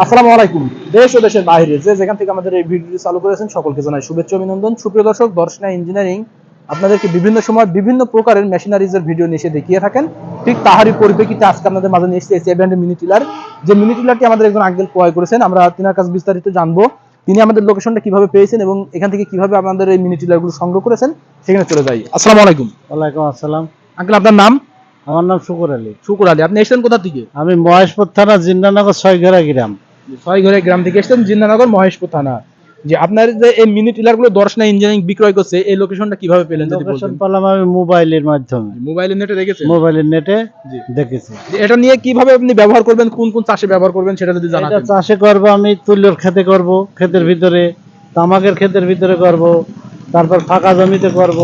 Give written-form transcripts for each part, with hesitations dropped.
আসসালামু আলাইকুম। দেশ ও দেশের বাইরে যে যেখান থেকে আমাদের এই ভিডিওটি চালু করেছেন সকলকে জানাই শুভেচ্ছা অভিনন্দন। সুপ্রিয় দর্শক, দর্শনা ইঞ্জিনিয়ারিং আপনাদেরকে বিভিন্ন সময় বিভিন্ন প্রকারের মেশিনারিজের ভিডিও নিয়ে এসে দেখিয়ে থাকেন। ঠিক তাহারই পরিপ্রেক্ষিতে আজকে আপনাদের মাঝে নিয়ে এসেছি এসিআই ব্র্যান্ডের মিনি টিলার। যে মিনি টিলারটি আমাদের একজন আঙ্কেল ক্রয় করেছেন, আমরা তিনার কাছে বিস্তারিত জানবো। তিনি আমাদের লোকেশনটা কিভাবে পেয়েছেন এবং এখান থেকে কিভাবে আমাদের এই মিনি টিলারগুলো সংগ্রহ করেছেন সেখানে চলে যাই। আসসালামু আলাইকুম। ওয়ালাইকুম আসসালাম। আঙ্কেল, আপনার নাম? আমার নাম শুকুর আলী। শুকুর আলী। আপনি এসেছেন কোথা থেকে? আমি মহেশপুর থানা জিন্দানগর ছয়ঘেরা গ্রাম। ছয়ঘরে গ্রাম থেকে এসেছেন, জিন্দানগর মহেশপুর থানা। যে আপনার যে এই মিনি টিলার গুলো দর্শনা ইঞ্জিনিয়ারিং বিক্রয় করছে, এই লোকেশনটা কিভাবে পেলেন যদি লোকেশন বলতেন? পেলাম আমি মোবাইলের মাধ্যমে, মোবাইলের নেটে দেখেছেন? মোবাইলের নেটে জি। দেখেছি। যে এটা নিয়ে কিভাবে আপনি ব্যবহার করবেন, কোন কোন চাষে ব্যবহার করবেন সেটা যদি এটা জানাতেন। চাষে করব, আমি তুলোর খেতে করব, ক্ষেতের ভিতরে তামাকের ক্ষেতের ভিতরে করব, তারপর ফাঁকা জমিতে করব।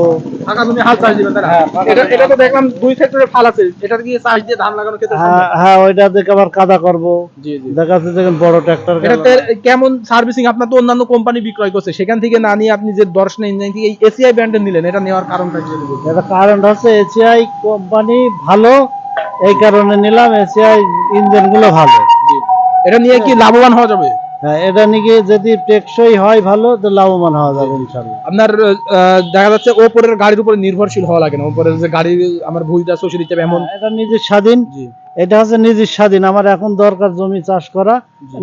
ফাঁকা জমি হাল চাষ দিবেন তাই না? হ্যাঁ, ফাঁকা এটা জমি এটা তো দেখলাম 2 সেক্টরে ফাল আছে, এটা কি চাষ দিয়ে ধান লাগানো ক্ষেত্রে সম্ভব? হ্যাঁ হ্যাঁ, ওইটা দেখে আবার কাদা করব। জি জি। দেখা যাচ্ছে দেখেন বড় ট্রাক্টর। এটাতে কেমন সার্ভিসিং? আপনার তো অন্যান্য কোম্পানি বিক্রয় করছে, সেখান থেকে না নিয়ে আপনি যে দর্শনা ইঞ্জিনিয়ারিং থেকে এই এসিআই ব্র্যান্ডের নিলেন, এটা নেওয়ার কারণটা কি যদি বলতেন? এটা কারণ হচ্ছে এসিআই কোম্পানি ভালো, এই কারণে নিলাম। এসিআই ইঞ্জিন গুলো ভালো। জি। এটা নিয়ে কি লাভবান হওয়া যাবে? হ্যাঁ, এটা নিয়ে যদি টেকসই হয় ভালো, তো লাভবান হওয়া যাবে ইনশাআল্লাহ। আপনার দেখা যাচ্ছে ওপরের গাড়ির উপরে নির্ভরশীল হওয়া লাগে না, ওপরের যে গাড়ি আমার ভুইটা শোষে দিতে হবে এমন। এটা নিজের স্বাধীন। জি। এটা হচ্ছে নিজের স্বাধীন। আমার এখন দরকার জমি চাষ করা,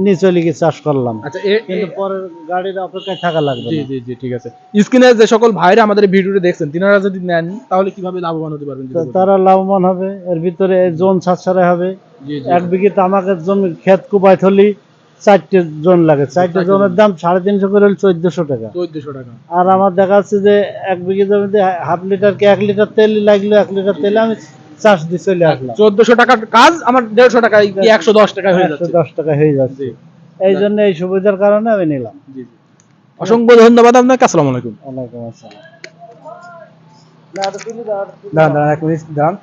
নিচে লিখে চাষ করলাম, আচ্ছা, কিন্তু পরের গাড়ির অপেক্ষায় থাকা লাগবে জি না। জি জি, ঠিক আছে। স্ক্রিনে যে সকল ভাইরা আমাদের এই ভিডিওটি দেখছেন, তিনারা যদি নেন তাহলে কিভাবে লাভবান হতে পারবেন যদি তো বলতেন? তারা লাভবান হবে। এর ভিতরে জোন ছাড়া হবে। জি জি। 1 বিঘে তামাকের জমি ক্ষেত কুবাই থলি 4টে জোন লাগে। 4টে জোনের দাম 350 করে হলে 1400 টাকা। 1400 টাকা। আর আমার দেখা যাচ্ছে যে 1 বিঘে জমিতে হাফ লিটার কি 1 লিটার তেল লাগলো, 1 লিটার তেলে আমি চাষ দিয়ে চলে আসলাম। 1400 টাকার কাজ আমার 150 টাকায় কি 110 টাকায় হয়ে যাচ্ছে। 110 টাকা হয়ে যাচ্ছে। এই জন্য এই সুবিধার কারণে আমি নিলাম। জি জি। অসংখ্য ধন্যবাদ আপনাকে। আসসালামু আলাইকুম। ওয়ালাইকুম আসসালাম। দাঁড়ান দাঁড়ান 1 মিনিট দাঁড়ান।